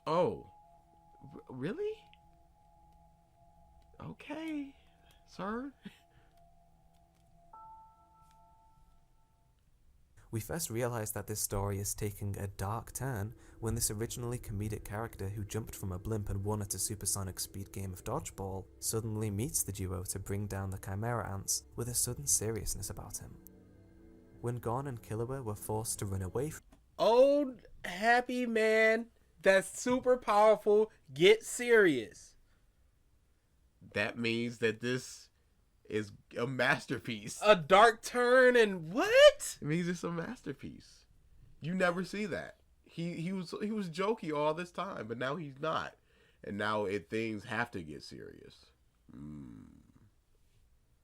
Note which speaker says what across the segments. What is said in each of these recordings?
Speaker 1: Oh, really? Okay, sir.
Speaker 2: We first realize that this story is taking a dark turn when this originally comedic character who jumped from a blimp and won at a supersonic speed game of dodgeball suddenly meets the duo to bring down the Chimera Ants with a sudden seriousness about him. When Gon and Killua were forced to run away
Speaker 3: Old happy man that's super powerful, get serious.
Speaker 1: That means that this is a masterpiece.
Speaker 3: A dark turn and what?
Speaker 1: It means it's a masterpiece. You never see that. He was jokey all this time, but now he's not, and now things have to get serious.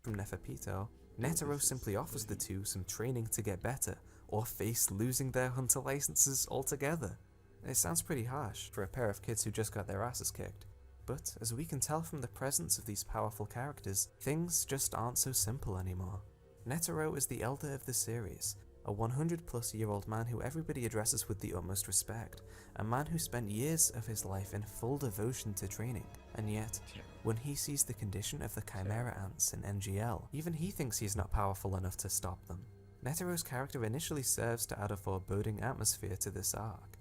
Speaker 2: from Neferpito, Netero simply offers the two some training to get better, or face losing their hunter licenses altogether. It sounds pretty harsh for a pair of kids who just got their asses kicked, but as we can tell from the presence of these powerful characters, things just aren't so simple anymore. Netero is the elder of the series, a 100-plus-year-old man who everybody addresses with the utmost respect, a man who spent years of his life in full devotion to training, and yet, when he sees the condition of the Chimera Ants in NGL, even he thinks he's not powerful enough to stop them. Netero's character initially serves to add a foreboding atmosphere to this arc.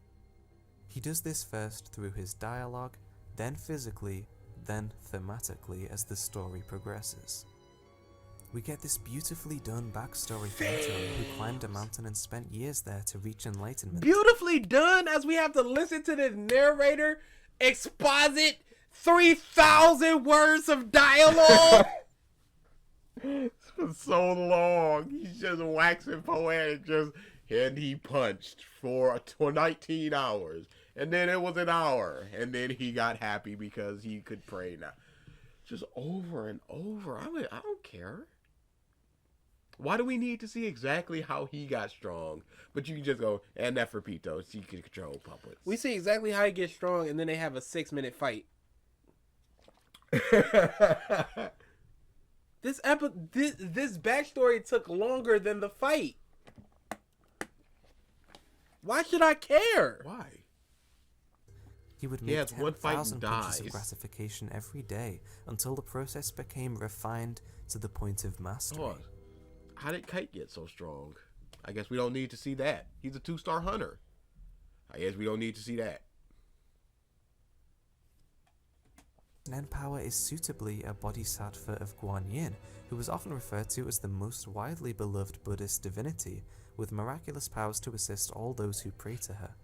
Speaker 2: He does this first through his dialogue, then physically, then thematically as the story progresses. We get this beautifully done backstory for Netero, who climbed a mountain and spent years there to reach enlightenment.
Speaker 3: Beautifully done, as we have to listen to this narrator exposit 3,000 words of dialogue.
Speaker 1: For so long, he's just waxing poetic, and he punched for 19 hours, and then it was an hour, and then he got happy because he could pray now. Just over and over. I don't care. Why do we need to see exactly how he got strong? But you can just go, and Neferpito, she can control puppets.
Speaker 3: We see exactly how he gets strong, and then they have a 6-minute fight. This backstory took longer than the fight. Why should I care?
Speaker 1: Why?
Speaker 2: He would make
Speaker 1: one fight and
Speaker 2: 10,000 punches of
Speaker 1: dies.
Speaker 2: gratification every day until the process became refined to the point of mastery.
Speaker 1: Hold on. How did Kite get so strong? I guess we don't need to see that. He's a 2-star hunter. I guess we don't need to see that.
Speaker 2: Nen Power is suitably a bodhisattva of Guan Yin, who is often referred to as the most widely beloved Buddhist divinity, with miraculous powers to assist all those who pray to her.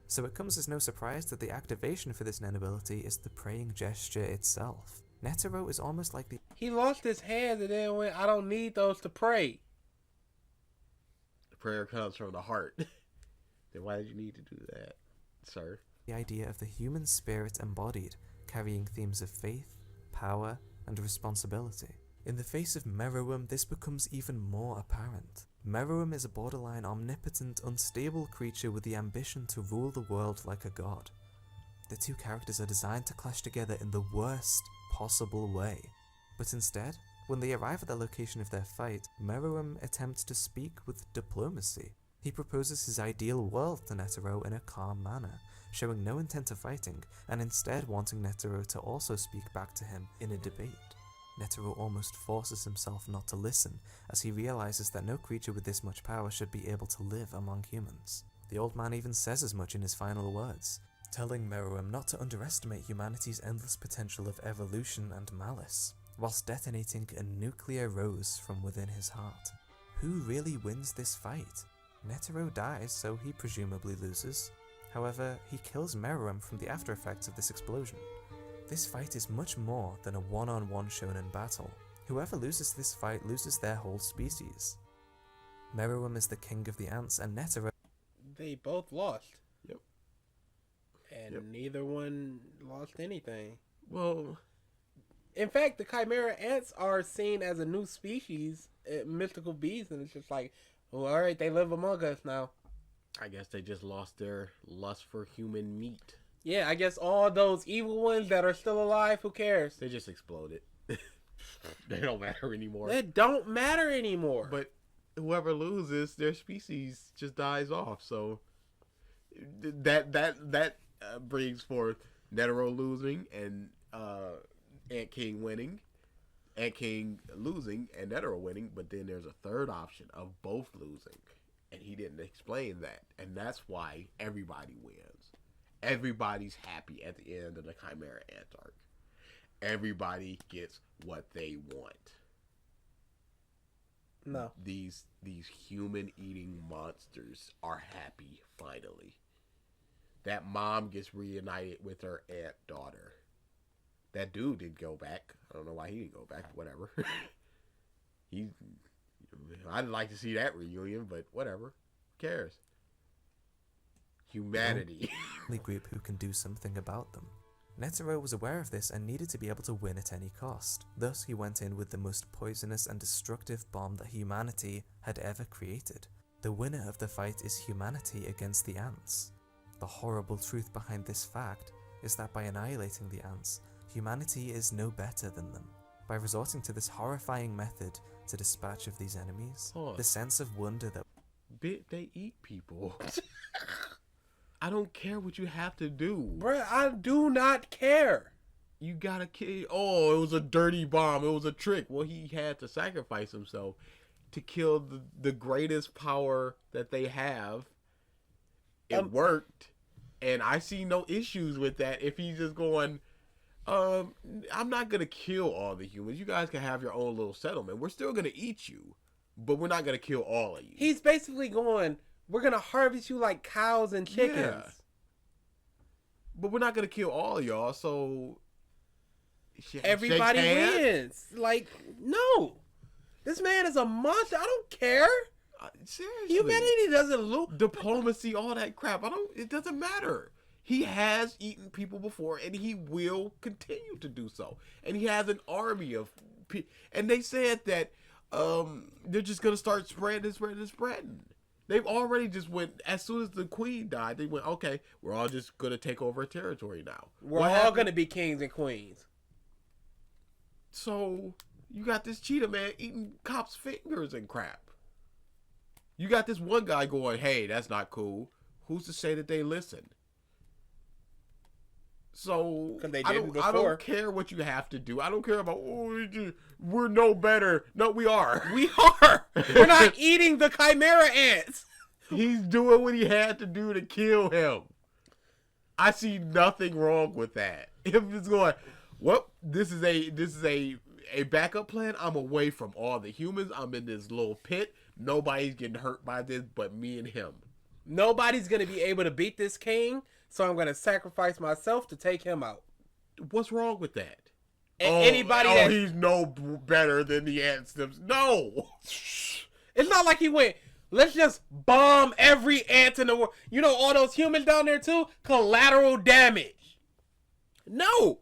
Speaker 2: So it comes as no surprise that the activation for this Nen ability is the praying gesture itself. Netero is almost like the...
Speaker 3: He lost his hands and then went, I don't need those to pray.
Speaker 1: The prayer comes from the heart. Then why did you need to do that, sir?
Speaker 2: the idea of the human spirit embodied, carrying themes of faith, power, and responsibility. In the face of Meruem, this becomes even more apparent. Meruem is a borderline omnipotent, unstable creature with the ambition to rule the world like a god. The two characters are designed to clash together in the worst possible way. But instead, when they arrive at the location of their fight, Meruem attempts to speak with diplomacy. He proposes his ideal world to Netero in a calm manner, showing no intent of fighting, and instead wanting Netero to also speak back to him in a debate. Netero almost forces himself not to listen, as he realizes that no creature with this much power should be able to live among humans. The old man even says as much in his final words, telling Meruem not to underestimate humanity's endless potential of evolution and malice, whilst detonating a nuclear rose from within his heart. Who really wins this fight? Netero dies, so he presumably loses. However, he kills Meruem from the after effects of this explosion. This fight is much more than a one-on-one shonen battle. Whoever loses this fight loses their whole species. Meruem is the king of the ants, and Netero...
Speaker 3: They both lost.
Speaker 1: Yep.
Speaker 3: And neither one lost anything.
Speaker 1: Well,
Speaker 3: in fact, the Chimera ants are seen as a new species, mystical beasts, and it's just like, well, alright, they live among us now.
Speaker 1: I guess they just lost their lust for human meat.
Speaker 3: Yeah, I guess all those evil ones that are still alive, who cares?
Speaker 1: They just exploded. They don't matter anymore.
Speaker 3: They don't matter anymore.
Speaker 1: But whoever loses, their species just dies off. So that brings forth Netero losing and Ant King winning. Ant King losing and Netero winning, but then there's a third option of both losing. And he didn't explain that. And that's why everybody wins. Everybody's happy at the end of the Chimera Ant arc. Everybody gets what they want.
Speaker 3: No.
Speaker 1: These human eating monsters are happy finally. That mom gets reunited with her ant daughter. That dude didn't go back. I don't know why he didn't go back. Whatever. I'd like to see that reunion, but whatever. Who cares? Humanity.
Speaker 2: The group who can do something about them. Netero was aware of this and needed to be able to win at any cost. Thus, he went in with the most poisonous and destructive bomb that humanity had ever created. The winner of the fight is humanity against the ants. The horrible truth behind this fact is that by annihilating the ants, humanity is no better than them. By resorting to this horrifying method to dispatch of these enemies, the sense of wonder that
Speaker 1: they eat people. I don't care what you have to do.
Speaker 3: Bruh, I do not care.
Speaker 1: You gotta kill. Oh, it was a dirty bomb. It was a trick. Well, he had to sacrifice himself to kill the greatest power that they have. It worked. And I see no issues with that if he's just going, I'm not going to kill all the humans. You guys can have your own little settlement. We're still going to eat you, but we're not going to kill all of you.
Speaker 3: He's basically going, we're going to harvest you like cows and chickens. Yeah.
Speaker 1: But we're not going to kill all of y'all, so...
Speaker 3: Everybody wins. Like, no. This man is a monster. I don't care.
Speaker 1: Seriously.
Speaker 3: Humanity doesn't look...
Speaker 1: Diplomacy, all that crap. It doesn't matter. He has eaten people before, and he will continue to do so. And he has an army of people. And they said that they're just going to start spreading. They've already just went, as soon as the queen died, they went, okay, we're all just going to take over a territory now.
Speaker 3: We're all going to be kings and queens.
Speaker 1: So, you got this cheetah man eating cops' fingers and crap. You got this one guy going, hey, that's not cool. Who's to say that they listen? So, I don't care what you have to do. I don't care about, we're no better. No, we are.
Speaker 3: We are. We're not eating the Chimera ants.
Speaker 1: He's doing what he had to do to kill him. I see nothing wrong with that. If it's going, well, this is a backup plan. I'm away from all the humans. I'm in this little pit. Nobody's getting hurt by this but me and him.
Speaker 3: Nobody's going to be able to beat this king, so I'm going to sacrifice myself to take him out.
Speaker 1: What's wrong with that?
Speaker 3: And
Speaker 1: he's no better than the ants. No.
Speaker 3: It's not like he went, let's just bomb every ant in the world. You know all those humans down there too? Collateral damage. No.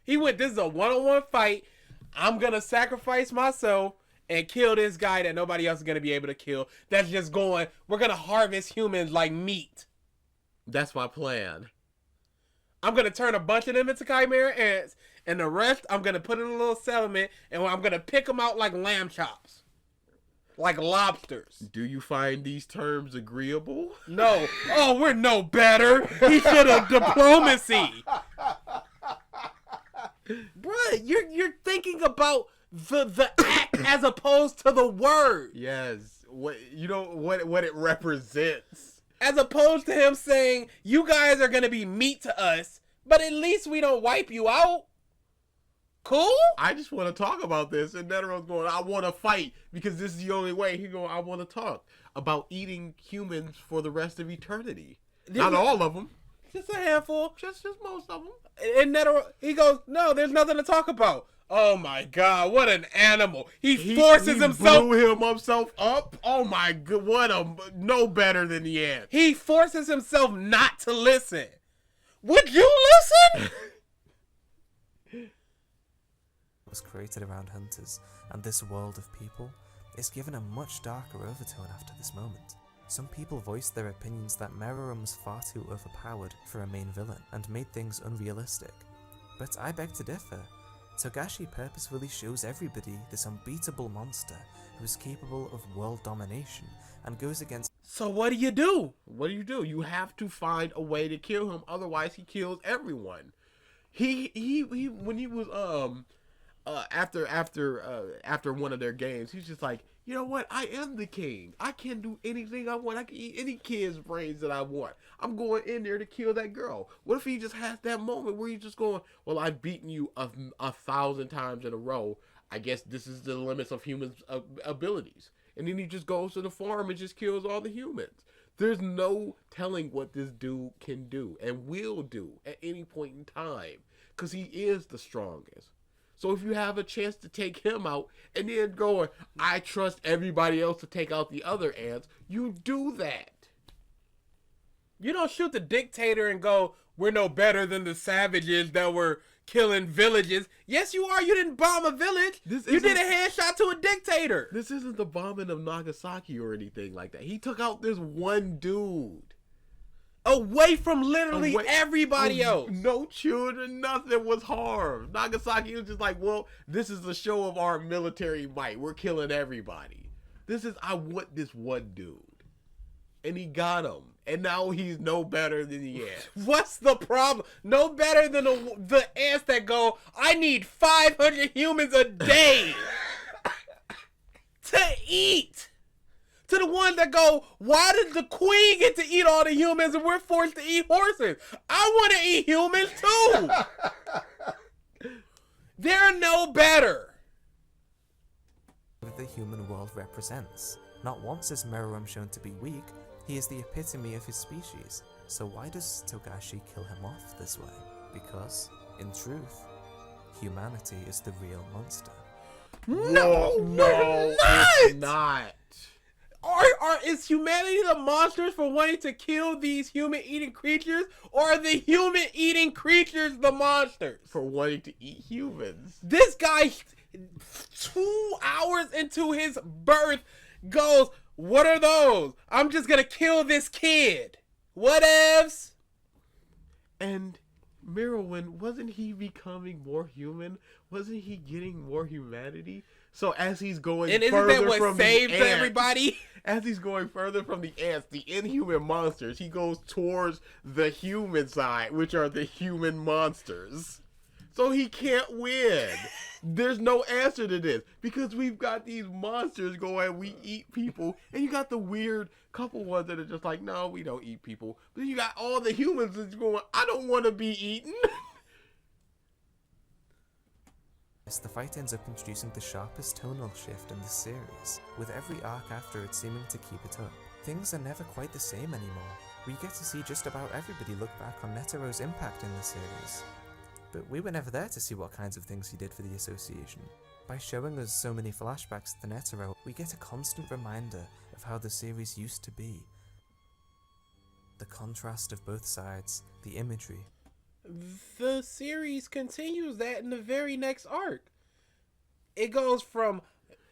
Speaker 3: He went, this is a one-on-one fight. I'm going to sacrifice myself and kill this guy that nobody else is going to be able to kill. That's just going, we're going to harvest humans like meat.
Speaker 1: That's my plan.
Speaker 3: I'm going to turn a bunch of them into Chimera ants, and the rest I'm going to put in a little settlement, and I'm going to pick them out like lamb chops. Like lobsters.
Speaker 1: Do you find these terms agreeable?
Speaker 3: No. Oh, we're no better. He should have diplomacy. Bruh, you're thinking about the act as opposed to the word.
Speaker 1: Yes. What it represents.
Speaker 3: As opposed to him saying, you guys are gonna be meat to us, but at least we don't wipe you out. Cool?
Speaker 1: I just want to talk about this. And Netero's going, I want to fight because this is the only way. He going, I want to talk about eating humans for the rest of eternity. Not all of them.
Speaker 3: Just a handful.
Speaker 1: Just most of them.
Speaker 3: And Netero, he goes, no, there's nothing to talk about. Oh my God, what an animal. He forces himself.
Speaker 1: Blew himself up. Oh my God, no better than the ant.
Speaker 3: He forces himself not to listen. Would you listen?
Speaker 2: Was created around hunters, and this world of people is given a much darker overtone after this moment. Some people voiced their opinions that Meruem was far too overpowered for a main villain and made things unrealistic. But I beg to differ. Togashi purposefully shows everybody this unbeatable monster who is capable of world domination and goes against
Speaker 3: So what do you do?
Speaker 1: What do? You have to find a way to kill him, otherwise he kills everyone. He when he was after one of their games, he's just like, you know what? I am the king. I can do anything I want. I can eat any kid's brains that I want. I'm going in there to kill that girl. What if he just has that moment where he's just going, well, I've beaten you 1,000 times in a row. I guess this is the limits of humans' abilities. And then he just goes to the farm and just kills all the humans. There's no telling what this dude can do and will do at any point in time, because he is the strongest. So if you have a chance to take him out and then going, I trust everybody else to take out the other ants, you do that.
Speaker 3: You don't shoot the dictator and go, we're no better than the savages that were killing villages. Yes, you are. You didn't bomb a village. You did a headshot to a dictator.
Speaker 1: This isn't the bombing of Nagasaki or anything like that. He took out this one dude.
Speaker 3: Away from literally everybody else.
Speaker 1: No children, nothing was harmed. Nagasaki was just like, well, this is a show of our military might. We're killing everybody. I want this one dude. And he got him. And now he's no better than the ants.
Speaker 3: What's the problem? No better than the ants that go, I need 500 humans a day to eat. To the ones that go, why did the queen get to eat all the humans and we're forced to eat horses? I want to eat humans too. They're no better.
Speaker 2: The human world represents. Not once is Meruem shown to be weak. He is the epitome of his species. So why does Togashi kill him off this way? Because, in truth, humanity is the real monster.
Speaker 3: No,
Speaker 1: it's not.
Speaker 3: Is humanity the monsters for wanting to kill these human-eating creatures, or are the human-eating creatures the monsters?
Speaker 1: For wanting to eat humans.
Speaker 3: This guy, 2 hours into his birth, goes, what are those? I'm just gonna kill this kid. Whatevs.
Speaker 1: And Meruem, wasn't he becoming more human? Wasn't he getting more humanity? So as he's going
Speaker 3: and isn't that what saved everybody?
Speaker 1: As he's going further from the ants, the inhuman monsters, he goes towards the human side, which are the human monsters. So he can't win. There's no answer to this, because we've got these monsters going, we eat people, and you got the weird couple ones that are just like, no, we don't eat people. But then you got all the humans that's going, I don't want to be eaten.
Speaker 2: The fight ends up introducing the sharpest tonal shift in the series, with every arc after it seeming to keep it up. Things are never quite the same anymore. We get to see just about everybody look back on Netero's impact in the series. But we were never there to see what kinds of things he did for the Association. By showing us so many flashbacks to Netero, we get a constant reminder of how the series used to be. The contrast of both sides, the imagery.
Speaker 3: The series continues that in the very next arc. It goes from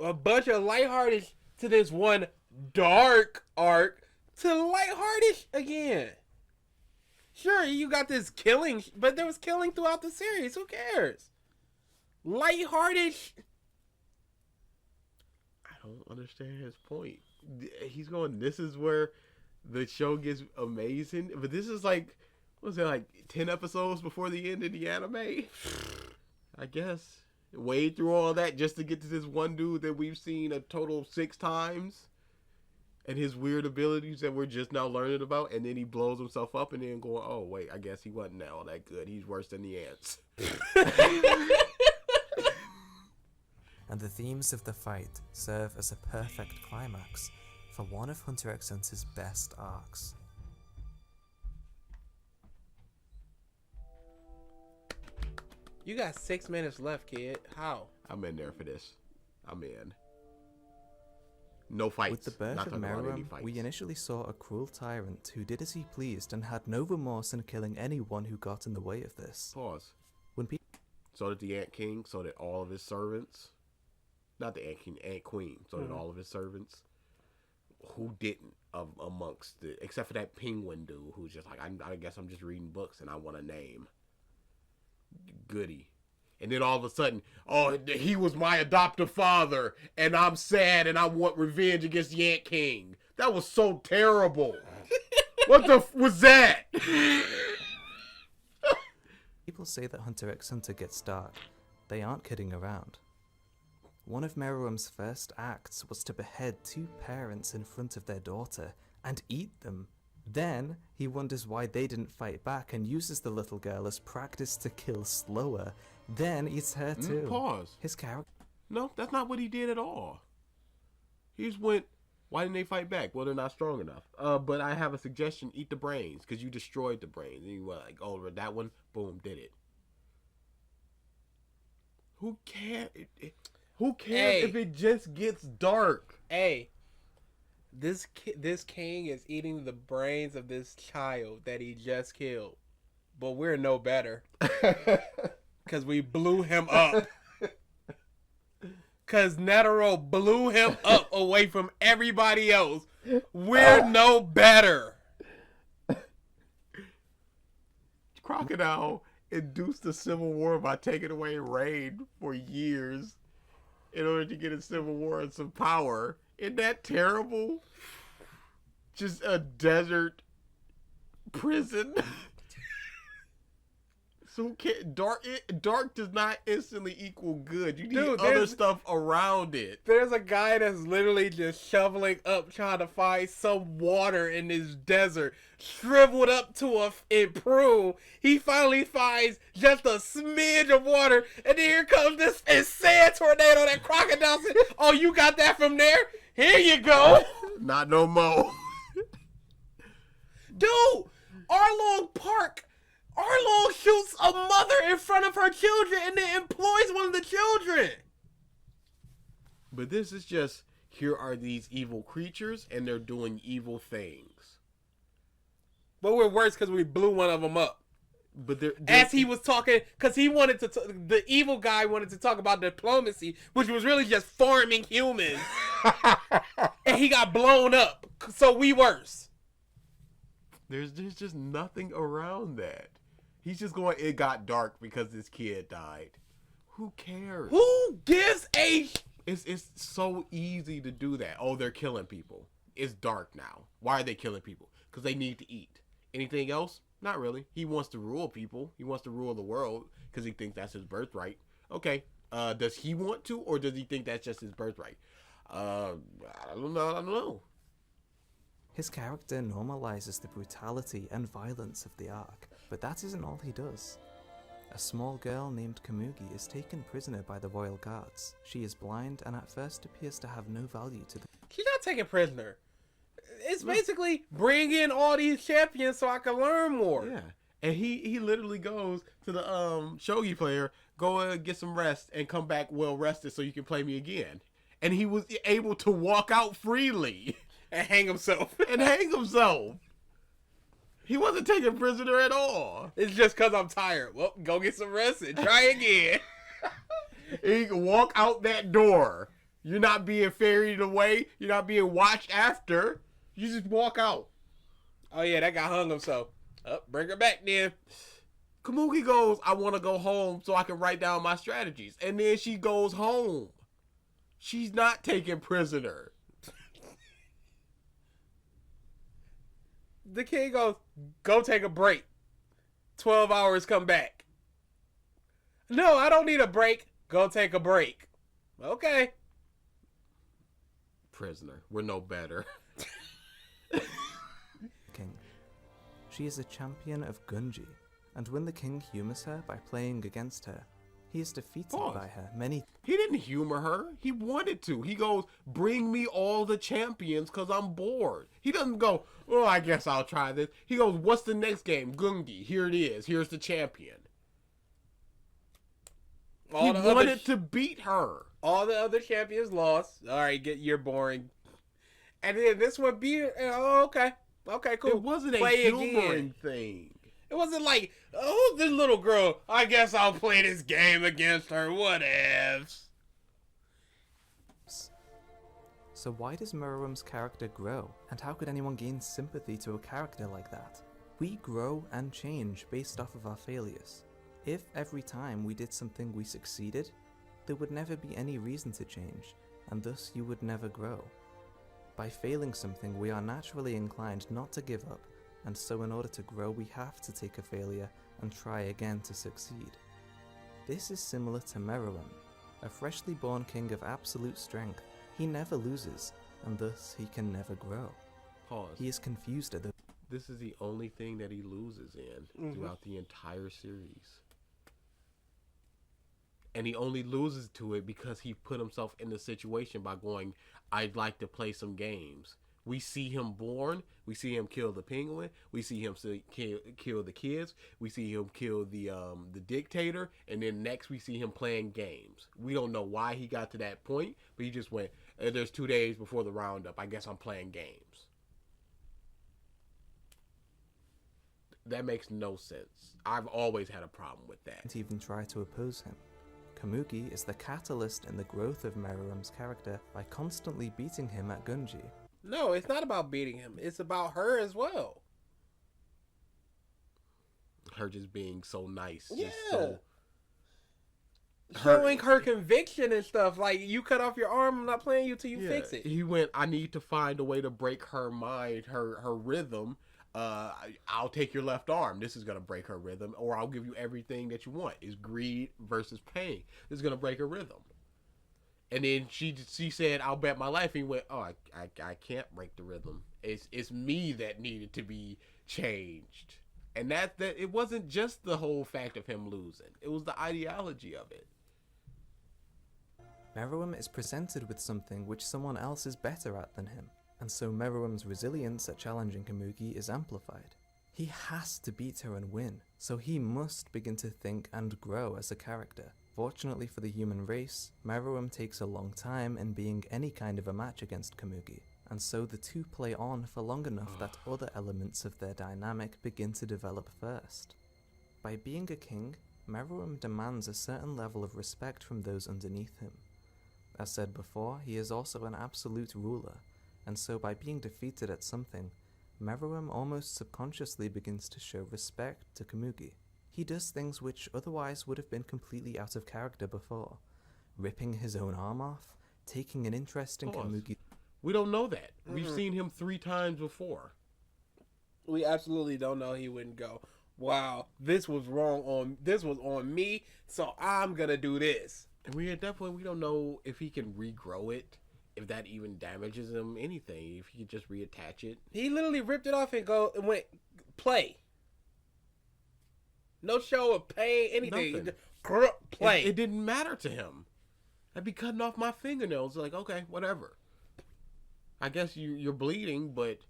Speaker 3: a bunch of lighthearted to this one dark arc to lighthearted again. Sure, you got this killing, but there was killing throughout the series. Who cares? Lighthearted.
Speaker 1: I don't understand his point. He's going, this is where the show gets amazing. But this is like, what was it, like 10 episodes before the end of the anime? I guess. Wade through all that just to get to this one dude that we've seen a total of 6 times. And his weird abilities that we're just now learning about. And then he blows himself up and then going, oh, wait, I guess he wasn't all that good. He's worse than the ants.
Speaker 2: And the themes of the fight serve as a perfect climax for one of Hunter x Hunter's best arcs.
Speaker 3: You got 6 minutes left, kid. How?
Speaker 1: I'm in there for this. I'm in. No fights.
Speaker 2: With the birth of Meruem, we initially saw a cruel tyrant who did as he pleased and had no remorse in killing anyone who got in the way of this.
Speaker 1: Pause.
Speaker 2: When people
Speaker 1: So did the Ant King, so did all of his servants. Not the Ant King, Ant Queen. So did all of his servants. Who didn't amongst the, except for that penguin dude who's just like, I guess I'm just reading books and I want a name. Goody. And then all of a sudden, oh, he was my adoptive father and I'm sad and I want revenge against the Ant King. That was so terrible. What the was that?
Speaker 2: People say that Hunter x Hunter gets dark. They aren't kidding around. One of Meruem's first acts was to behead 2 parents in front of their daughter and eat them. Then he wonders why they didn't fight back and uses the little girl as practice to kill slower, then eats her too.
Speaker 1: Pause.
Speaker 2: His character...
Speaker 1: No, that's not what he did at all. He just went, why didn't they fight back? Well, they're not strong enough. But I have a suggestion. Eat the brains, because you destroyed the brains. And you were like, oh, that one, boom, did it. Who cares? Who cares if it just gets dark?
Speaker 3: Hey, this king is eating the brains of this child that he just killed. But we're no better. Because we blew him up. Because Netero blew him up away from everybody else. We're no better.
Speaker 1: Crocodile induced the Civil War by taking away rain for years in order to get a civil war and some power. Isn't that terrible? Just a desert prison. So dark does not instantly equal good. You need other stuff around it.
Speaker 3: There's a guy that's literally just shoveling up trying to find some water in this desert, shriveled up to improve. He finally finds just a smidge of water, and then here comes this insane tornado that Crocodile said, oh, you got that from there? Here you go.
Speaker 1: Not no more.
Speaker 3: Dude, Arlong shoots a mother in front of her children and then employs one of the children.
Speaker 1: But this is just, here are these evil creatures and they're doing evil things.
Speaker 3: But we're worse because we blew one of them up.
Speaker 1: But
Speaker 3: as he was talking, because he wanted to, the evil guy wanted to talk about diplomacy, which was really just farming humans. And he got blown up. So we worse.
Speaker 1: There's just nothing around that. He's just going, it got dark because this kid died. Who cares?
Speaker 3: Who gives a...
Speaker 1: It's so easy to do that. Oh, they're killing people. It's dark now. Why are they killing people? Because they need to eat. Anything else? Not really. He wants to rule people. He wants to rule the world because he thinks that's his birthright. Okay. Does he want to, or does he think that's just his birthright? I don't know.
Speaker 2: His character normalizes the brutality and violence of the arc, but that isn't all he does. A small girl named Komugi is taken prisoner by the royal guards. She is blind and at first appears to have no value to the...
Speaker 3: She's not taken prisoner. It's basically bring in all these champions so I can learn more.
Speaker 1: Yeah. And he literally goes to the shogi player, go get some rest and come back well rested so you can play me again. And he was able to walk out freely.
Speaker 3: And hang himself.
Speaker 1: He wasn't taken prisoner at all.
Speaker 3: It's just because I'm tired. Well, go get some rest and try again.
Speaker 1: He can walk out that door. You're not being ferried away. You're not being watched after. You just walk out.
Speaker 3: Oh, yeah, that guy hung himself. Bring her back then.
Speaker 1: Komugi goes, I want to go home so I can write down my strategies. And then she goes home. She's not taken prisoner.
Speaker 3: The king goes, go take a break. 12 hours, come back. No, I don't need a break. Go take a break. Okay.
Speaker 1: Prisoner. We're no better.
Speaker 2: King. She is a champion of Gunji, and when the king humors her by playing against her, he is defeated by her many...
Speaker 1: He didn't humor her. He wanted to. He goes, bring me all the champions because I'm bored. He doesn't go, oh, I guess I'll try this. He goes, what's the next game? Gungi. Here it is. Here's the champion. He wanted to beat her.
Speaker 3: All the other champions lost. All right, you're boring. And then this one okay. Okay, cool.
Speaker 1: It wasn't a humoring thing.
Speaker 3: It wasn't like, oh, this little girl, I guess I'll play this game against her. Whatevs.
Speaker 2: So why does Meruem's character grow? And how could anyone gain sympathy to a character like that? We grow and change based off of our failures. If every time we did something we succeeded, there would never be any reason to change, and thus you would never grow. By failing something, we are naturally inclined not to give up, and so in order to grow, we have to take a failure and try again to succeed. This is similar to Meruem, a freshly born king of absolute strength. He never loses, and thus he can never grow.
Speaker 1: Pause.
Speaker 2: He is confused at the...
Speaker 1: This is the only thing that he loses in throughout the entire series. And he only loses to it because he put himself in the situation by going, I'd like to play some games. We see him born. We see him kill the penguin. We see him kill the kids. We see him kill the dictator. And then next we see him playing games. We don't know why he got to that point, but he just went, there's 2 days before the roundup. I guess I'm playing games. That makes no sense. I've always had a problem with that.
Speaker 2: To even try to oppose him. Komugi is the catalyst in the growth of Meruem's character by constantly beating him at Gunji.
Speaker 3: No, it's not about beating him. It's about her as well.
Speaker 1: Her just being so nice.
Speaker 3: Yeah.
Speaker 1: Just so...
Speaker 3: Showing her conviction and stuff. Like, you cut off your arm, I'm not playing you till you fix it.
Speaker 1: He went, I need to find a way to break her mind, her rhythm. I'll take your left arm. This is going to break her rhythm. Or I'll give you everything that you want. It's greed versus pain. This is going to break her rhythm. And then she said, I'll bet my life. And he went, oh, I can't break the rhythm. It's me that needed to be changed. And that it wasn't just the whole fact of him losing. It was the ideology of it.
Speaker 2: Meruem is presented with something which someone else is better at than him. And so Meruem's resilience at challenging Komugi is amplified. He has to beat her and win, so he must begin to think and grow as a character. Fortunately for the human race, Meruem takes a long time in being any kind of a match against Komugi, and so the two play on for long enough that other elements of their dynamic begin to develop first. By being a king, Meruem demands a certain level of respect from those underneath him. As said before, he is also an absolute ruler, and so by being defeated at something, Meruem almost subconsciously begins to show respect to Komugi. He does things which otherwise would have been completely out of character before. Ripping his own arm off, taking an interest in Komugi.
Speaker 1: We don't know that. We've seen him 3 times before.
Speaker 3: We absolutely don't know he wouldn't go, wow, this was on me, so I'm gonna do this.
Speaker 1: And we don't know if he can regrow it. If that even damages him, anything. If he could just reattach it.
Speaker 3: He literally ripped it off and went, play. No show of pain, anything.
Speaker 1: Nothing.
Speaker 3: Play.
Speaker 1: It didn't matter to him. I'd be cutting off my fingernails. Like, okay, whatever. I guess you're bleeding, but...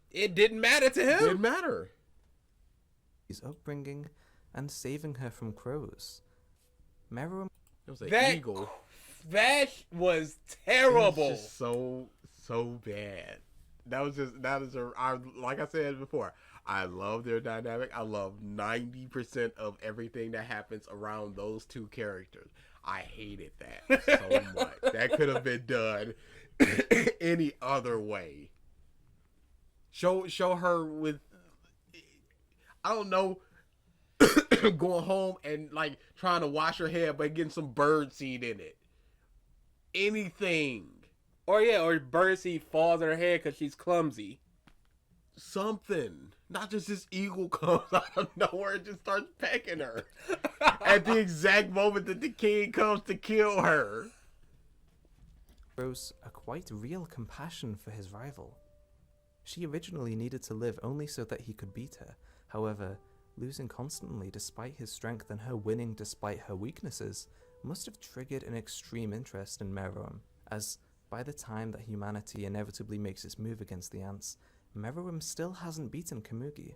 Speaker 3: It didn't matter to him.
Speaker 1: It didn't matter.
Speaker 2: His upbringing and saving her from crows. Meruem...
Speaker 1: It was an eagle.
Speaker 3: That was terrible.
Speaker 1: It was just so bad. Like I said before, I love their dynamic. I love 90% of everything that happens around those 2 characters. I hated that so much. That could have been done any other way. Show her with, I don't know, going home and like trying to wash her hair but getting some bird seed in it. Anything.
Speaker 3: Or birdseed falls in her head because she's clumsy.
Speaker 1: Something. Not just this eagle comes out of nowhere and just starts pecking her. At the exact moment that the king comes to kill her.
Speaker 2: Shows a quite real compassion for his rival. She originally needed to live only so that he could beat her. However, losing constantly despite his strength and her winning despite her weaknesses must have triggered an extreme interest in Meruem, as by the time that humanity inevitably makes its move against the ants, Meruem still hasn't beaten Komugi.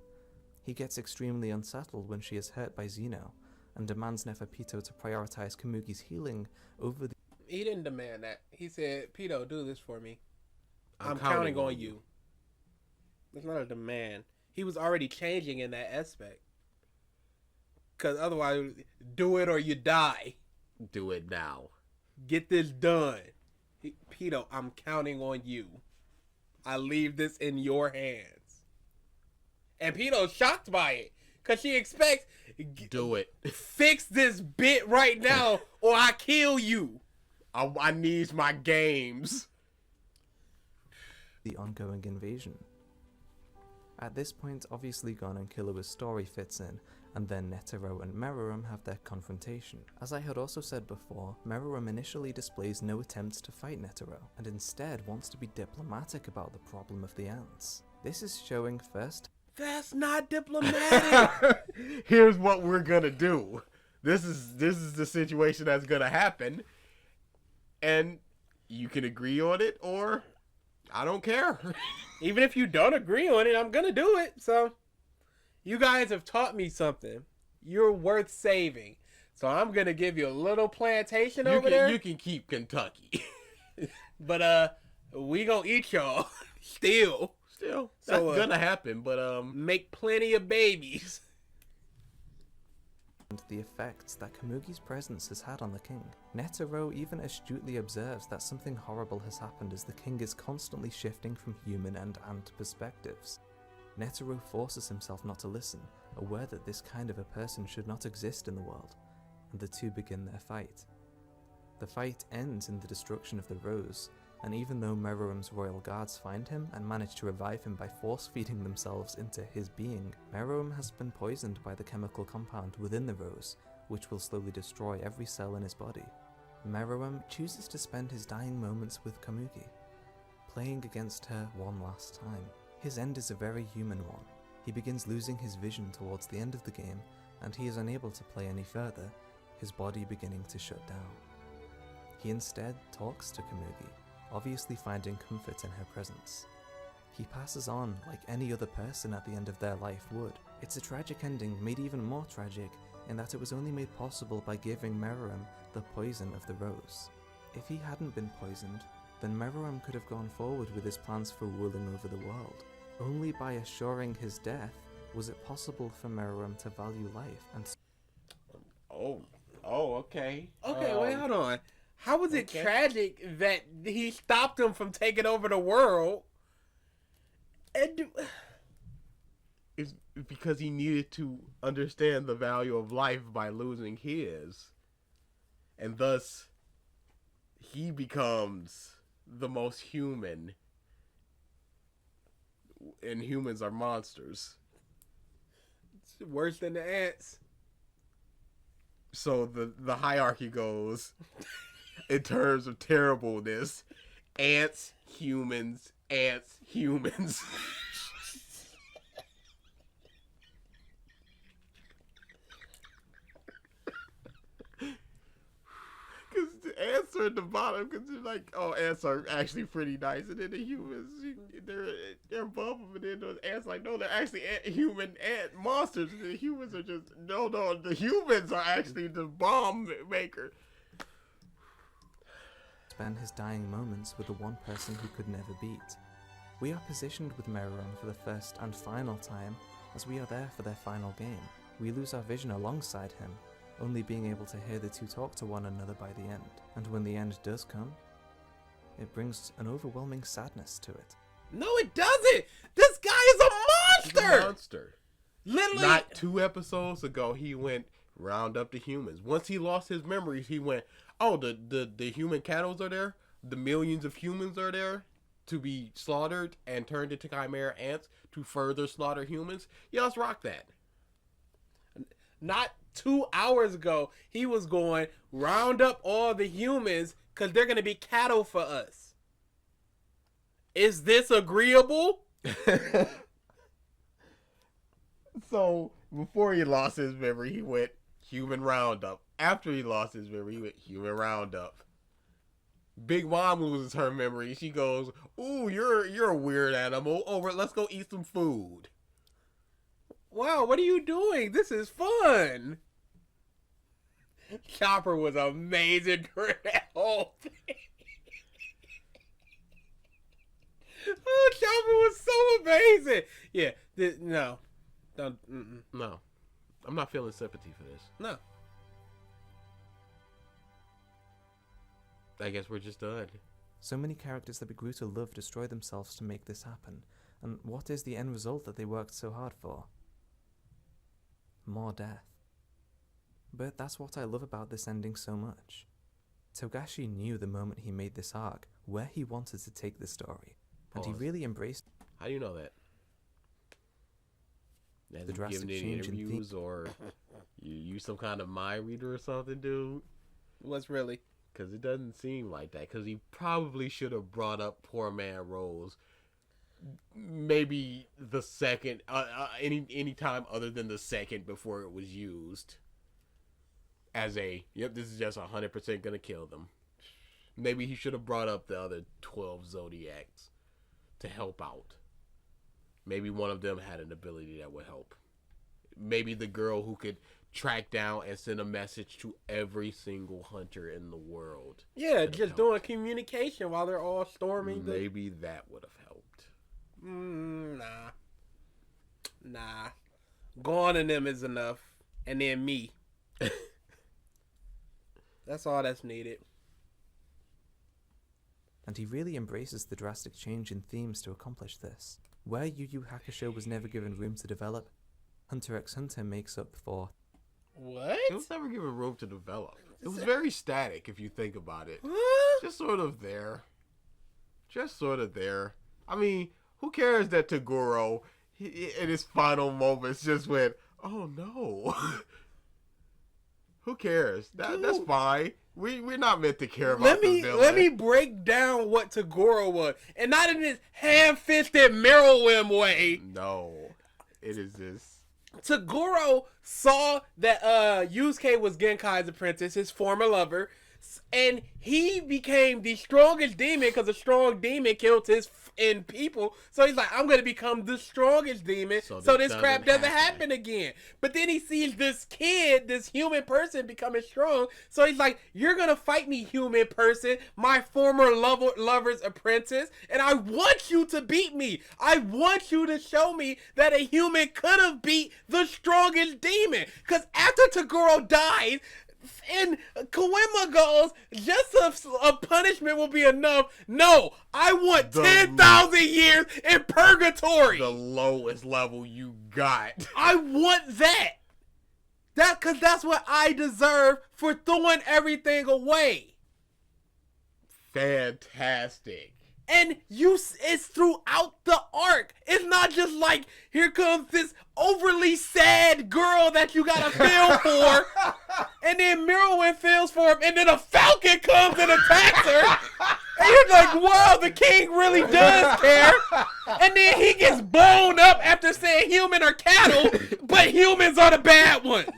Speaker 2: He gets extremely unsettled when she is hurt by Zeno, and demands Neferpito to prioritize Komugi's healing over the...
Speaker 3: He didn't demand that. He said, Pito, do this for me. I'm counting on you. It's not a demand. He was already changing in that aspect. Because otherwise, do it or you die.
Speaker 1: Do it now.
Speaker 3: Get this done. Pito, I'm counting on you. I leave this in your hands. And Pito's shocked by it. Because she expects...
Speaker 1: Do it.
Speaker 3: Fix this bit right now or I kill you.
Speaker 1: I need my games.
Speaker 2: the ongoing invasion. At this point, obviously Gon and Killua's story fits in, and then Netero and Meruem have their confrontation. As I had also said before, Meruem initially displays no attempts to fight Netero, and instead wants to be diplomatic about the problem of the ants. This is showing first.
Speaker 3: That's not diplomatic.
Speaker 1: Here's what we're gonna do. This is the situation that's gonna happen, and you can agree on it, or I don't care.
Speaker 3: Even if you don't agree on it, I'm gonna do it. So, you guys have taught me something. You're worth saving. So I'm gonna give you a little plantation over there.
Speaker 1: You can keep Kentucky,
Speaker 3: but we gonna eat y'all still.
Speaker 1: That's gonna happen. But
Speaker 3: make plenty of babies.
Speaker 2: And the effects that Komugi's presence has had on the king. Netero even astutely observes that something horrible has happened as the king is constantly shifting from human and ant perspectives. Netero forces himself not to listen, aware that this kind of a person should not exist in the world, and the two begin their fight. The fight ends in the destruction of the rose, and even though Meruem's royal guards find him and manage to revive him by force-feeding themselves into his being, Meruem has been poisoned by the chemical compound within the rose, which will slowly destroy every cell in his body. Meruem chooses to spend his dying moments with Komugi, playing against her one last time. His end is a very human one. He begins losing his vision towards the end of the game, and he is unable to play any further, his body beginning to shut down. He instead talks to Komugi, obviously finding comfort in her presence. He passes on like any other person at the end of their life would. It's a tragic ending made even more tragic in that it was only made possible by giving Meruem the poison of the rose. If he hadn't been poisoned, then Meruem could have gone forward with his plans for ruling over the world. Only by assuring his death was it possible for Meruem to value life and
Speaker 1: okay.
Speaker 3: Okay, wait, hold on. How was it tragic that he stopped him from taking over the world? And
Speaker 1: It's because he needed to understand the value of life by losing his. And thus, he becomes the most human. And humans are monsters.
Speaker 3: it's worse than the ants.
Speaker 1: So the hierarchy goes in terms of terribleness: ants, humans, ants, humans. Because the ants are at the bottom, because they're like, oh, ants are actually pretty nice, and then the humans, they're above them, and then the ants like, no, they're actually human ant monsters, and the humans are just, no, the humans are actually the bomb maker.
Speaker 2: spend his dying moments with the one person he could never beat. We are positioned with Meruem for the first and final time, as we are there for their final game. We lose our vision alongside him, only being able to hear the two talk to one another by the end. And when the end does come, it brings an overwhelming sadness to it.
Speaker 3: No, it doesn't. This guy is a
Speaker 1: He's
Speaker 3: monster.
Speaker 1: a monster.
Speaker 3: Literally.
Speaker 1: Not 2 episodes ago, he went round up the humans. Once he lost his memories, he went, oh, the human cattle are there? The millions of humans are there to be slaughtered and turned into chimera ants to further slaughter humans? Yeah, let's rock that.
Speaker 3: Not 2 hours ago, he was going round up all the humans because they're going to be cattle for us. Is this agreeable?
Speaker 1: So, before he lost his memory, he went human roundup. After he lost his memory, he went human roundup. Big Mom loses her memory. She goes, ooh, you're a weird animal. Oh, let's go eat some food.
Speaker 3: Wow, what are you doing? This is fun. Chopper was amazing during that whole thing. Oh, Chopper was so amazing. Yeah, no. Don't,
Speaker 1: No. I'm not feeling sympathy for this.
Speaker 3: no.
Speaker 1: I guess we're just done.
Speaker 2: So many characters that we grew to love destroy themselves to make this happen, and what is the end result that they worked so hard for? More death. But that's what I love about this ending so much. Togashi knew the moment he made this arc where he wanted to take the story. And he
Speaker 1: Pause.
Speaker 2: really embraced
Speaker 1: How do you know that? Has
Speaker 2: the
Speaker 1: he
Speaker 2: drastic
Speaker 1: given any
Speaker 2: change in
Speaker 1: interviews or you use some kind of mind reader or something, dude?
Speaker 3: What's really?
Speaker 1: Because it doesn't seem like that. Because he probably should have brought up Poor Man Rose maybe the second, any time other than the second before it was used as yep, this is just 100% gonna kill them. Maybe he should have brought up the other 12 Zodiacs to help out. Maybe one of them had an ability that would help. Maybe the girl who could track down and send a message to every single hunter in the world.
Speaker 3: Yeah, just doing communication while they're all storming.
Speaker 1: Maybe that would have helped.
Speaker 3: Nah. Gone and them is enough. And then me. That's all that's needed.
Speaker 2: and he really embraces the drastic change in themes to accomplish this. Where Yu Yu Hakusho was never given room to develop, Hunter x Hunter makes up for.
Speaker 3: What?
Speaker 1: It was never given room to develop. It was very static if you think about it.
Speaker 3: Huh?
Speaker 1: Just sort of there. I mean, who cares that Tagoro, in his final moments, just went, oh no. Who cares? That's fine. We're not meant to care about the villain.
Speaker 3: Let me break down what Tagoro was. And not in this ham-fisted Meruem way.
Speaker 1: No. It is this.
Speaker 3: Tagoro saw that Yusuke was Genkai's apprentice, his former lover, and he became the strongest demon because a strong demon killed his people. So he's like, I'm going to become the strongest demon so this crap doesn't happen again. But then he sees this kid, this human person becoming strong. So he's like, you're going to fight me, human person, my former lover's apprentice, and I want you to beat me. I want you to show me that a human could have beat the strongest demon. Because after Tagoro dies, and Koema goes, just a punishment will be enough. No, I want 10,000 years in purgatory.
Speaker 1: The lowest level you got.
Speaker 3: I want that. Because that's what I deserve for throwing everything away.
Speaker 1: Fantastic.
Speaker 3: And it's throughout the arc. It's not just like, here comes this overly sad girl that you gotta feel for. And then Meruem feels for him. And then a falcon comes and attacks her. And you're like, wow, the king really does care. And then he gets blown up after saying human are cattle. But humans are the bad ones.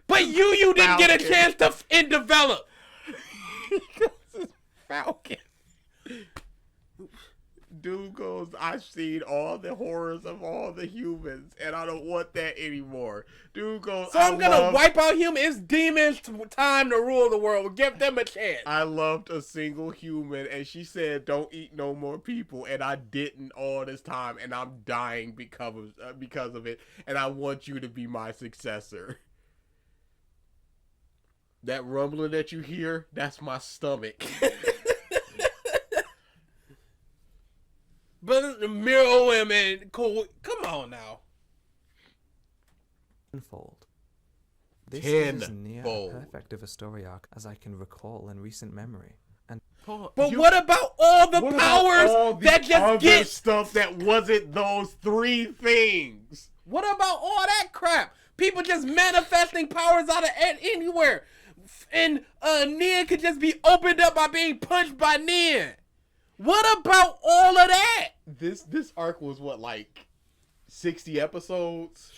Speaker 3: But you didn't get a chance to develop.
Speaker 1: Falcon. Dude goes, I've seen all the horrors of all the humans, and I don't want that anymore. Dude goes,
Speaker 3: so I'm gonna wipe out humans. It's demons' time to rule the world. Give them a chance.
Speaker 1: I loved a single human, and she said, don't eat no more people, and I didn't all this time, and I'm dying because of it, and I want you to be my successor. That rumbling that you hear, that's my stomach.
Speaker 3: But Meruem and come on now.
Speaker 2: Tenfold. This is as near perfect of a story arc as I can recall in recent memory. And
Speaker 3: but what about all the powers that just get
Speaker 1: stuff that wasn't those three things?
Speaker 3: What about all that crap? People just manifesting powers out of anywhere. And Nin could just be opened up by being punched by Nin. What about all of that?
Speaker 1: This arc was what, like 60 episodes?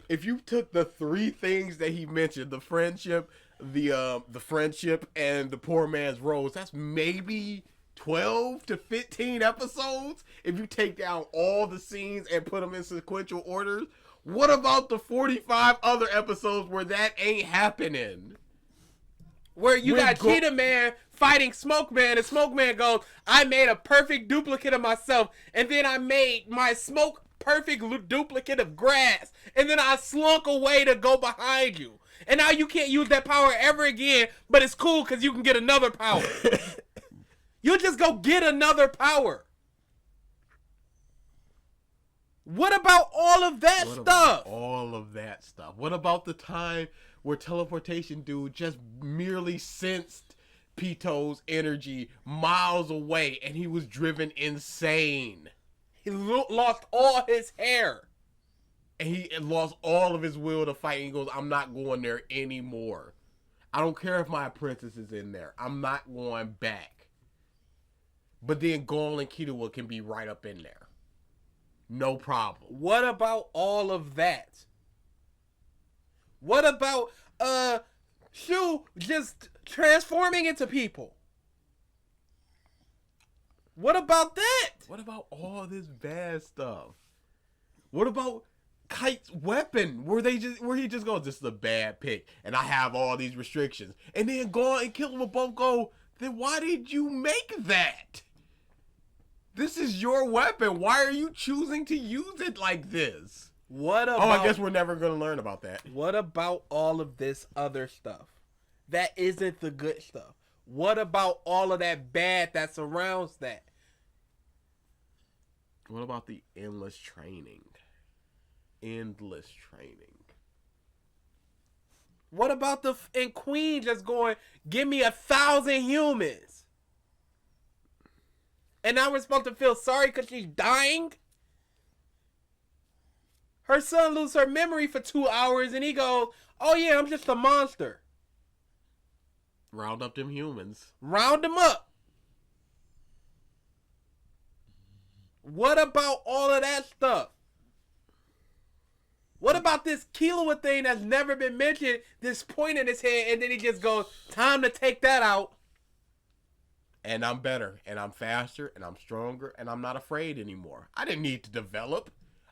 Speaker 1: If you took the three things that he mentioned, the friendship, the friendship, and the poor man's rose, that's maybe 12 to 15 episodes. If you take down all the scenes and put them in sequential orders, what about the 45 other episodes where that ain't happening?
Speaker 3: Where you got Cheetah Man fighting Smoke Man, and Smoke Man goes, I made a perfect duplicate of myself, and then I made my Smoke perfect duplicate of grass, and then I slunk away to go behind you. And now you can't use that power ever again, but it's cool because you can get another power. You just go get another power. What about all of that stuff?
Speaker 1: All of that stuff. What about the time where teleportation dude just merely sensed Pito's energy miles away, and he was driven insane.
Speaker 3: He lost all his hair.
Speaker 1: And he lost all of his will to fight. And he goes, I'm not going there anymore. I don't care if my apprentice is in there. I'm not going back. But then Gaul and Killua can be right up in there. No problem.
Speaker 3: What about all of that? What about Shu just transforming into people? What about that?
Speaker 1: What about all this bad stuff? What about Kite's weapon? Where he just goes, this is a bad pick, and I have all these restrictions. And then Gaul and Killua both go, then why did you make that? This is your weapon. Why are you choosing to use it like this?
Speaker 3: What about?
Speaker 1: Oh, I guess we're never gonna learn about that.
Speaker 3: What about all of this other stuff? That isn't the good stuff. What about all of that bad that surrounds that?
Speaker 1: What about the endless training? Endless training.
Speaker 3: What about and Queen just going, give me 1,000 humans? And now we're supposed to feel sorry because she's dying? Her son loses her memory for 2 hours and he goes, oh yeah, I'm just a monster.
Speaker 1: Round up them humans.
Speaker 3: Round them up. What about all of that stuff? What about this Killua thing that's never been mentioned, this point in his head, and then he just goes, time to take that out.
Speaker 1: And I'm better, and I'm faster, and I'm stronger, and I'm not afraid anymore. I didn't need to develop.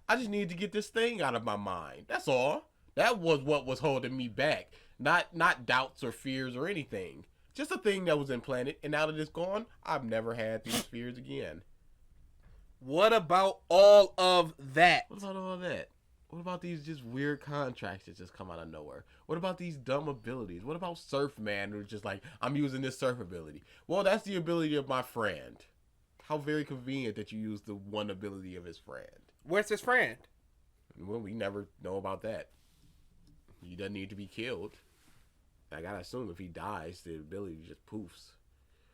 Speaker 1: I just needed to get this thing out of my mind. That's all. That was what was holding me back. Not doubts or fears or anything. Just a thing that was implanted, and now that it's gone, I've never had these fears again.
Speaker 3: What about all of that?
Speaker 1: What about all that? What about these just weird contracts that just come out of nowhere? What about these dumb abilities? What about Surfman who's just like, I'm using this surf ability? Well, that's the ability of my friend. How very convenient that you use the one ability of his friend.
Speaker 3: Where's his friend?
Speaker 1: Well, we never know about that. He doesn't need to be killed. I gotta assume if he dies, the ability just poofs.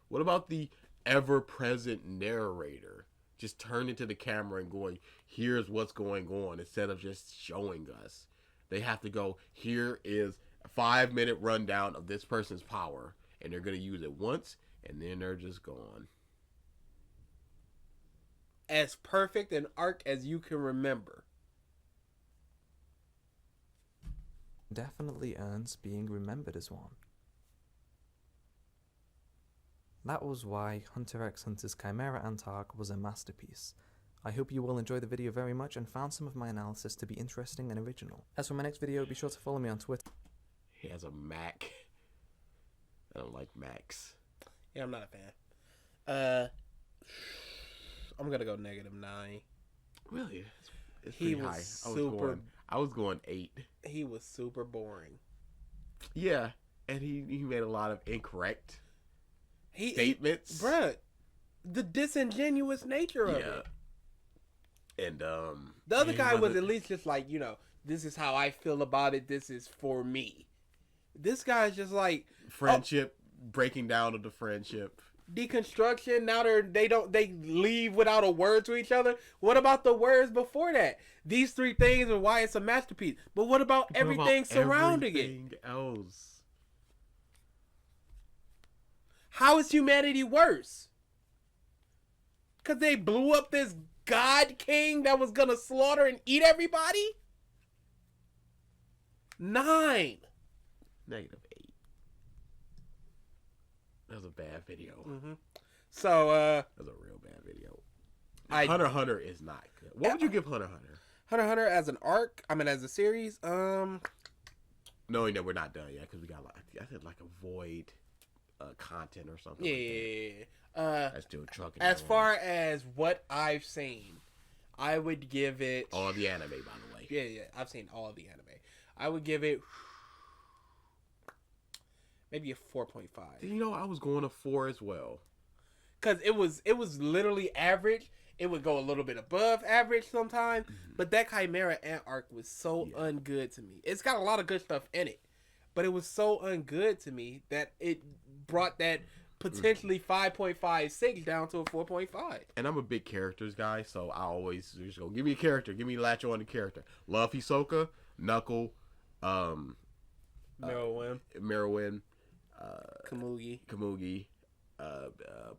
Speaker 1: What about the ever-present narrator? Just turning to the camera and going, here's what's going on, instead of just showing us. They have to go, here is a 5-minute rundown of this person's power, and they're going to use it once, and then they're just gone.
Speaker 3: As perfect an arc as you can remember.
Speaker 2: Definitely earns being remembered as one. That was why Hunter x Hunter's Chimera Ant arc was a masterpiece. I hope you all enjoyed the video very much and found some of my analysis to be interesting and original. As for my next video, be sure to follow me on Twitter.
Speaker 1: He has a Mac. I don't like Macs.
Speaker 3: Yeah, I'm not a fan. I'm gonna go -9.
Speaker 1: Really? It's
Speaker 3: He
Speaker 1: pretty
Speaker 3: was
Speaker 1: high. I was going 8.
Speaker 3: He was super boring.
Speaker 1: Yeah, and he made a lot of incorrect statements.
Speaker 3: Bruh, the disingenuous nature of it.
Speaker 1: And
Speaker 3: the other guy was at least just like, this is how I feel about it. This is for me. This guy's just like
Speaker 1: friendship, breaking down of the friendship,
Speaker 3: deconstruction. Now they leave without a word to each other. What about the words before that? These 3 things are why it's a masterpiece. But what about everything surrounding it?
Speaker 1: Else?
Speaker 3: How is humanity worse? Because they blew up this god king that was going to slaughter and eat everybody? 9.
Speaker 1: -8. That was a bad video.
Speaker 3: Mm-hmm. So,
Speaker 1: that was a real bad video. Hunter x Hunter is not good. What would you give Hunter x Hunter?
Speaker 3: Hunter x Hunter as an arc? I mean, as a series?
Speaker 1: Knowing that we're not done yet, because we got I said like a void content or something.
Speaker 3: Yeah.
Speaker 1: That's still trucking.
Speaker 3: As far as what I've seen, I would give it
Speaker 1: all the anime, by the way.
Speaker 3: Yeah, I've seen all the anime. I would give it maybe a 4.5.
Speaker 1: I was going to 4 as well.
Speaker 3: Cause it was literally average. It would go a little bit above average sometimes, but that Chimera Ant arc was so ungood to me. It's got a lot of good stuff in it, but it was so ungood to me that it brought that potentially 5.56 down to a 4.5.
Speaker 1: And I'm a big characters guy, so I always just go, give me a character, give me latch on the character. Love Hisoka, Knuckle, Merowyn,
Speaker 3: Komugi.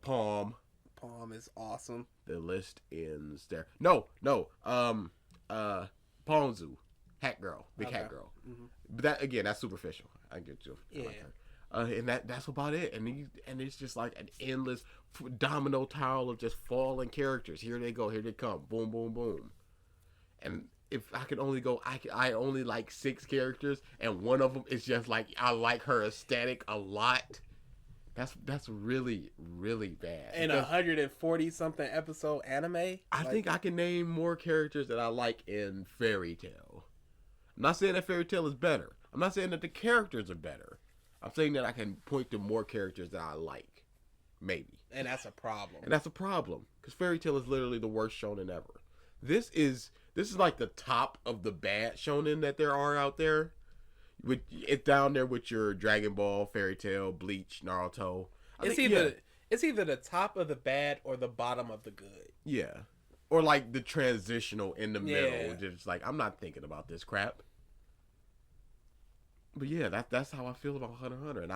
Speaker 1: Palm.
Speaker 3: Palm is awesome.
Speaker 1: The list ends there. No, Ponzu, Hat Girl, Big Hat Girl.
Speaker 3: Mm-hmm.
Speaker 1: But that again, that's superficial. I get you.
Speaker 3: Yeah.
Speaker 1: And that's about it. And it's just like an endless domino tile of just falling characters. Here they go. Here they come. Boom, boom, boom. And if I could only go, I only like 6 characters, and one of them is just like I like her aesthetic a lot. That's really, really bad.
Speaker 3: And 140 something episode anime.
Speaker 1: I think I can name more characters that I like in Fairy Tail. I'm not saying that Fairy Tail is better. I'm not saying that the characters are better. I'm saying that I can point to more characters that I like. Maybe.
Speaker 3: And that's a problem.
Speaker 1: Because Fairy Tail is literally the worst shonen ever. This is like the top of the bad shonen that there are out there. It's down there with your Dragon Ball, Fairy Tail, Bleach, Naruto.
Speaker 3: It's either the top of the bad or the bottom of the good.
Speaker 1: Yeah. Or like the transitional in the middle. Just like, I'm not thinking about this crap. But yeah, that's how I feel about Hunter x Hunter. And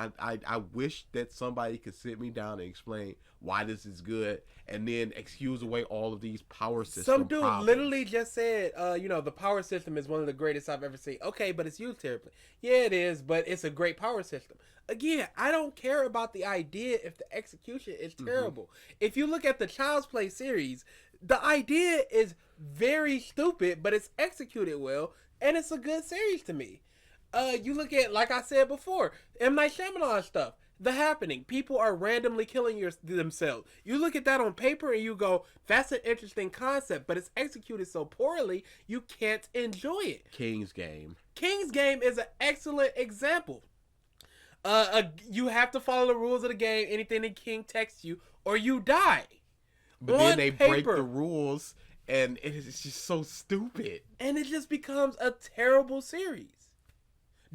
Speaker 1: I wish that somebody could sit me down and explain why this is good, and then excuse away all of these power system
Speaker 3: Some dude
Speaker 1: problems.
Speaker 3: literally just said, the power system is one of the greatest I've ever seen. Okay, but it's used terribly. Yeah, it is, but it's a great power system. Again, I don't care about the idea if the execution is terrible. Mm-hmm. If you look at the Child's Play series, the idea is very stupid, but it's executed well, and it's a good series to me. You look at, like I said before, M. Night Shyamalan stuff. The Happening. People are randomly killing themselves. You look at that on paper and you go, that's an interesting concept, but it's executed so poorly, you can't enjoy it.
Speaker 1: King's Game.
Speaker 3: King's Game is an excellent example. You have to follow the rules of the game. Anything the king texts you, or you die.
Speaker 1: But then they break the rules, and it's just so stupid.
Speaker 3: And it just becomes a terrible series.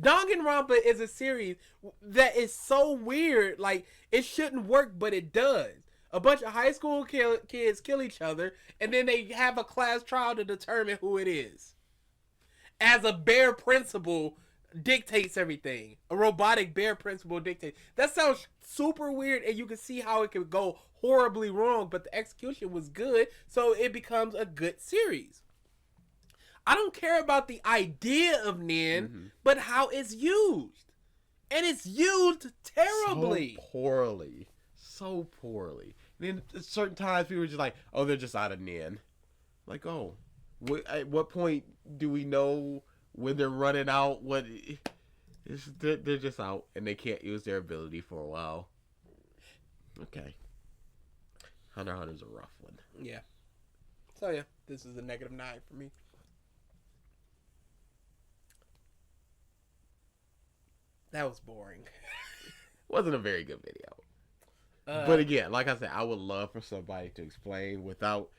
Speaker 3: Danganronpa is a series that is so weird. Like, it shouldn't work, but it does. A bunch of high school kids kill each other, and then they have a class trial to determine who it is. As a bare principle dictates everything. A robotic bare principle dictates. That sounds super weird, and you can see how it could go horribly wrong, but the execution was good, so it becomes a good series. I don't care about the idea of Nin, but how it's used. And it's used terribly.
Speaker 1: So poorly. And then at certain times people are just like, oh, they're just out of Nin. Like, oh, at what point do we know when they're running out? They're just out and they can't use their ability for a while. Okay. Hunter x Hunter's a rough one.
Speaker 3: Yeah. So yeah, this is a -9 for me. That was boring.
Speaker 1: Wasn't a very good video. But again, like I said, I would love for somebody to explain without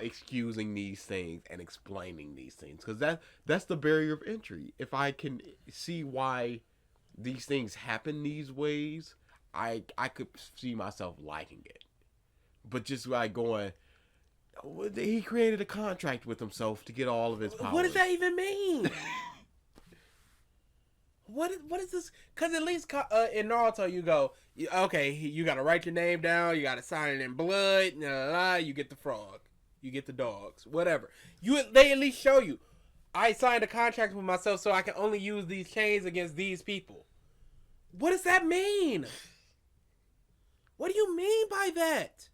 Speaker 1: excusing these things and explaining these things, because that's the barrier of entry. If I can see why these things happen these ways, I could see myself liking it. But just like going, he created a contract with himself to get all of his powers.
Speaker 3: What does that even mean? What is this? Because at least in Naruto, you go, okay, you got to write your name down. You got to sign it in blood. You get the frog. You get the dogs. Whatever. They at least show you, I signed a contract with myself so I can only use these chains against these people. What does that mean? What do you mean by that?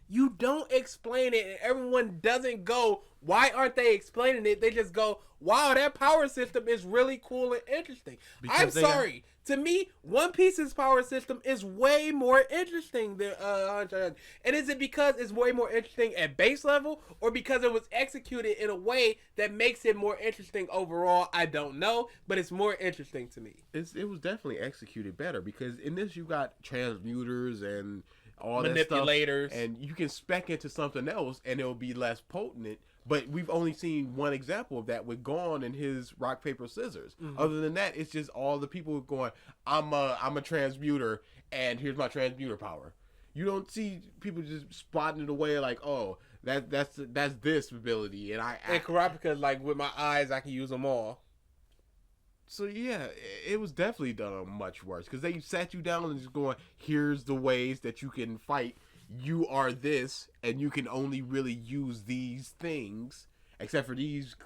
Speaker 3: You don't explain it, and everyone doesn't go, why aren't they explaining it? They just go, wow, that power system is really cool and interesting. I'm sorry. To me, One Piece's power system is way more interesting than Hunter x Hunter. And is it because it's way more interesting at base level, or because it was executed in a way that makes it more interesting overall? I don't know, but it's more interesting to me.
Speaker 1: It was definitely executed better, because in this you got transmuters and all
Speaker 3: manipulators,
Speaker 1: that stuff, and you can spec into something else and it'll be less potent, But we've only seen one example of that with Gon and his rock paper scissors. Other than that, it's just all the people going, I'm a transmuter, and here's my transmuter power. You don't see people just spotting it away like, oh, that's this ability, and
Speaker 3: And Kurapika's like, with my eyes, I can use them all.
Speaker 1: So yeah, it was definitely done much worse because they sat you down and just going, here's the ways that you can fight. You are this, and you can only really use these things. Except for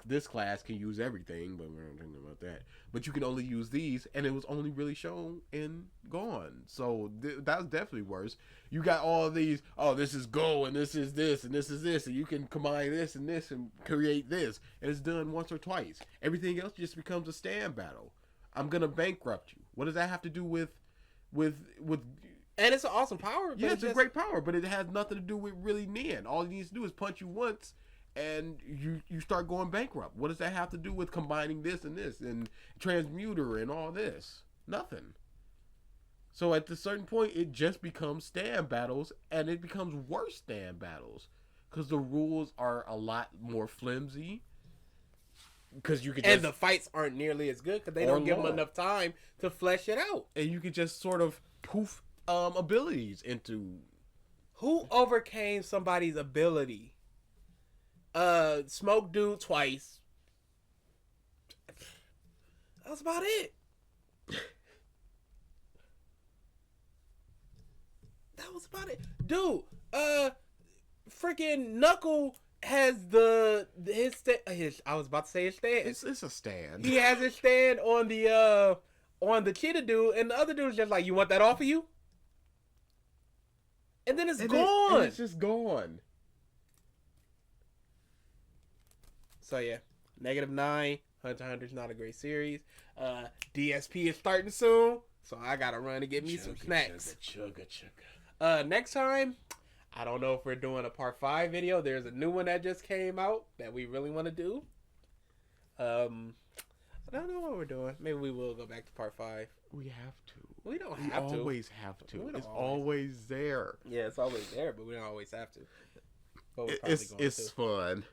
Speaker 1: this class can use everything, but we're not talking about that. But you can only use these, and it was only really shown in Gone. So that was definitely worse. You got all of these, oh, this is Go, and this is this, and this is this, and you can combine this and this and create this. And it's done once or twice. Everything else just becomes a stand battle. I'm going to bankrupt you. What does that have to do with
Speaker 3: And it's an awesome power.
Speaker 1: Yeah, it's a great power, but it has nothing to do with really Nin. All he needs to do is punch you once, and you start going bankrupt. What does that have to do with combining this and transmuter and all this? Nothing. So at a certain point, it just becomes stand battles, and it becomes worse stand battles because the rules are a lot more flimsy. Because you could,
Speaker 3: and the fights aren't nearly as good because they don't give them enough time to flesh it out.
Speaker 1: And you could just sort of poof abilities into.
Speaker 3: Who overcame somebody's ability? Smoke Dude twice. That was about it. That was about it. Dude, freaking Knuckle has his I was about to say his stand.
Speaker 1: It's a stand.
Speaker 3: He has his stand on the cheetah dude, and the other dude's just like, you want that off of you? And then it's gone.
Speaker 1: It's just gone.
Speaker 3: So yeah, -9. Hunter x Hunter's not a great series. DSP is starting soon, so I gotta run to get me some snacks.
Speaker 1: Chugga.
Speaker 3: Next time, I don't know if we're doing a part 5 video. There's a new one that just came out that we really want to do. I don't know what we're doing. Maybe we will go back to part 5.
Speaker 1: We have to.
Speaker 3: We don't have to.
Speaker 1: We always have to. It's always there.
Speaker 3: Yeah, it's always there, but we don't always have to. But
Speaker 1: It's fun.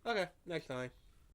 Speaker 3: Okay, next time.